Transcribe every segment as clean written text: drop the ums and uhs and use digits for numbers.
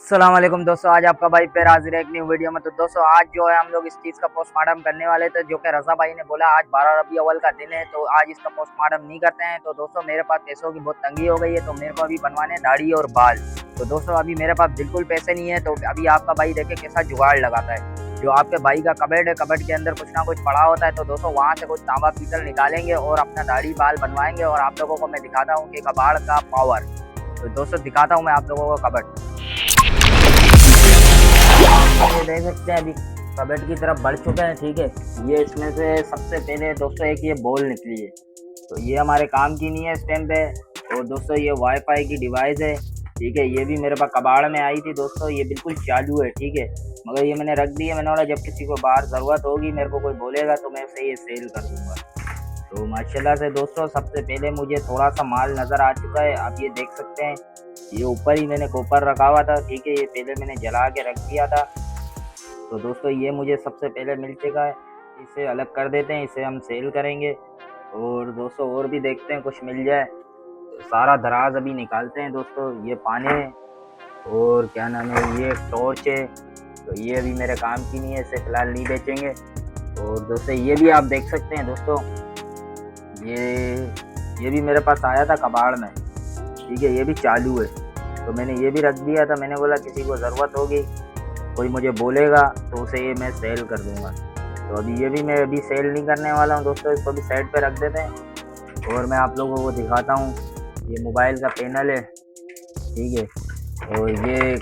अस्सलाम वालेकुम दोस्तों, आज आपका भाई फिर हाजिर है एक न्यू वीडियो में। तो दोस्तों आज जो है हम लोग इस चीज़ का पोस्टमार्टम करने वाले थे, जो कि रज़ा भाई ने बोला आज 12 रबी अव्वल का दिन है तो आज इसका पोस्टमार्टम नहीं करते हैं। तो दोस्तों मेरे पास पैसों की बहुत तंगी हो गई है, तो मेरे को अभी बनवाने दाढ़ी और बाल। तो दोस्तों अभी मेरे पास बिल्कुल पैसे नहीं है, तो अभी आपका भाई देखे कैसा जुगाड़ लगाता है। जो आपके भाई का कबर्ड है, कबर्ड के अंदर कुछ ना कुछ पड़ा होता है, तो दोस्तों वहाँ से कुछ तांबा पीतल निकालेंगे और अपना दाढ़ी बाल बनवाएंगे। और आप लोगों को मैं दिखाता हूँ कि कबाड़ का पावर। तो दोस्तों दिखाता हूँ मैं आप लोगों को कबर्ड। ये देख सकते हैं अभी कबर्ड की तरफ बढ़ चुके हैं। ठीक है, ये इसमें से सबसे पहले दोस्तों एक ये बॉल निकली है, तो ये हमारे काम की नहीं है इस टाइम पे। और दोस्तों ये वाईफाई की डिवाइस है। ठीक है, ये भी मेरे पास कबाड़ में आई थी दोस्तों, ये बिल्कुल चालू है। ठीक है, मगर ये मैंने रख दी है। मैंने बोला जब किसी को बाहर ज़रूरत होगी, मेरे को कोई बोलेगा तो मैं उसे ये सेल कर दूंगा। तो माशाल्लाह से दोस्तों सबसे पहले मुझे थोड़ा सा माल नज़र आ चुका है। आप ये देख सकते हैं, ये ऊपर ही मैंने कॉपर रखा हुआ था। ठीक है, ये पहले मैंने जला के रख दिया था। तो दोस्तों ये मुझे सबसे पहले मिल चुका है, इसे अलग कर देते हैं, इसे हम सेल करेंगे। और दोस्तों और भी देखते हैं कुछ मिल जाए। तो सारा दराज अभी निकालते हैं दोस्तों। ये पाने और क्या नाम है, ये टॉर्च है, तो ये अभी मेरे काम की नहीं है, इसे फ़िलहाल नहीं बेचेंगे। और दोस्तों ये भी आप देख सकते हैं दोस्तों, ये भी मेरे पास आया था कबाड़ में। ठीक है, ये भी चालू है, तो मैंने ये भी रख दिया था। मैंने बोला किसी को ज़रूरत होगी, कोई मुझे बोलेगा तो उसे ये मैं सेल कर दूंगा। तो अभी ये भी मैं अभी सेल नहीं करने वाला हूँ दोस्तों, इसको भी साइड पे रख देते हैं। और मैं आप लोगों को दिखाता हूँ, ये मोबाइल का पैनल है। ठीक है, और ये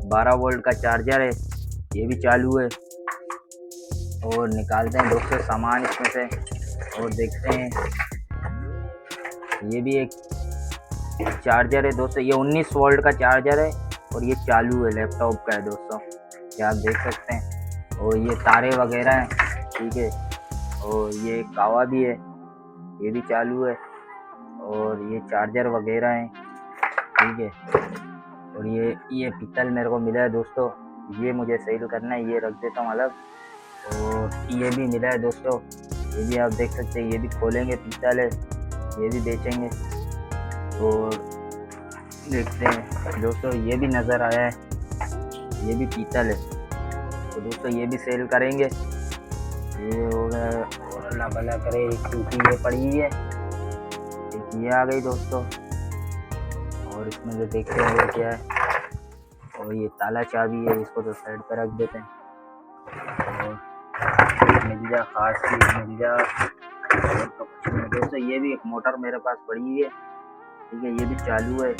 12 वोल्ट का चार्जर है, ये भी चालू है। और निकालते हैं दोस्तों सामान इसमें से और देखते हैं। ये भी एक चार्जर है दोस्तों, ये 19 वोल्ट का चार्जर है और ये चालू है, लैपटॉप का है दोस्तों, क्या आप देख सकते हैं। और ये तारे वगैरह हैं। ठीक है, और ये कावा भी है, ये भी चालू है। और ये चार्जर वगैरह हैं। ठीक है, और ये पीतल मेरे को मिला है दोस्तों, ये मुझे सेल करना है, ये रख देता हूँ अलग। और ये भी मिला है दोस्तों, ये भी आप देख सकते हैं, ये भी खोलेंगे, पीतल है, ये भी बेचेंगे। और देखते हैं दोस्तों, ये भी नज़र आया है, ये भी पीतल है, तो दोस्तों ये भी सेल करेंगे। ये हो गया, और अल्लाह भला करे, एक टूटी ये पड़ी है, एक ये आ गई दोस्तों। और इसमें जो देखते हैं वो क्या है, और ये ताला चाबी है, इसको तो साइड पर रख देते हैं। और मिल जा खास चीज़ मिल जा, और तो कुछ नहीं दोस्तों। ये भी एक मोटर मेरे पास पड़ी है। ठीक है, ये भी चालू है,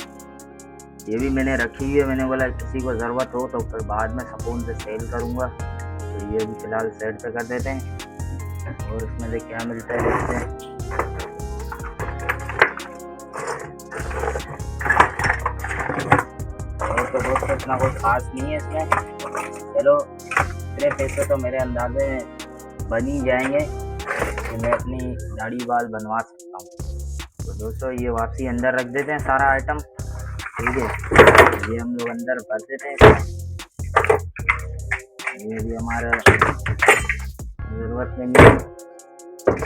ये भी मैंने रखी हुई है। मैंने बोला किसी को ज़रूरत हो तो फिर बाद में सुकून से सेल करूँगा। तो ये भी फ़िलहाल साइड पे कर देते हैं। और इसमें से क्या मिलता है देखते हैं। और तो दोस्तों इतना कुछ खास नहीं है इसमें। चलो इतने पैसे तो मेरे अंदाजे में बन ही जाएंगे कि मैं अपनी दाढ़ी बाल बनवा सकता हूँ। तो दोस्तों ये वापसी अंदर रख देते हैं सारा आइटम। ठीक है, ये हम लोग अंदर भर देते हैं। ये भी हमारा ज़रूरत में नहीं,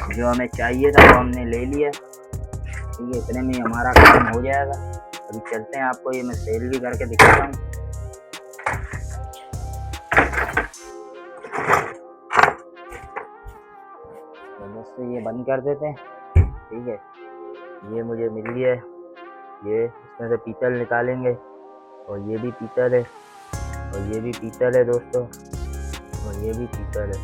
जो हमें चाहिए था वो हमने ले लिया। ठीक है, इतने में हमारा काम हो जाएगा। अभी चलते हैं, आपको ये मैं सेल भी करके दिखाता हूँ। तो दोस्तों ये बंद कर देते हैं। ठीक है, ये मुझे मिल गया है, ये इसमें से पीतल निकालेंगे। और ये भी पीतल है, और ये भी पीतल है दोस्तों, और ये भी पीतल है।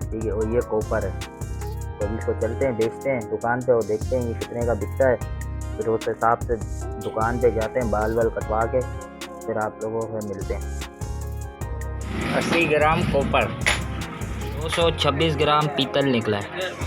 ठीक है, और ये कॉपर है। तो अभी इसको चलते हैं, देखते हैं दुकान पे और देखते हैं ये कितने का बिकता है। फिर उस हिसाब से दुकान पे जाते हैं, बाल बाल कटवा के फिर आप लोगों से मिलते हैं। 80 ग्राम कॉपर, 226 ग्राम पीतल निकला है।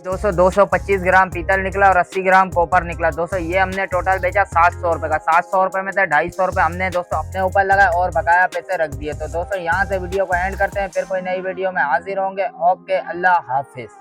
दोस्तों 225 ग्राम पीतल निकला और 80 ग्राम कॉपर निकला। दोस्तों ये हमने टोटल बेचा 700 रुपये का। 700 रुपये में से 250 रुपये हमने दोस्तों अपने ऊपर लगाए और बकाया पैसे रख दिए। तो दोस्तों यहाँ से वीडियो को एंड करते हैं, फिर कोई नई वीडियो में हाजिर होंगे। ओके, अल्लाह हाफिज़।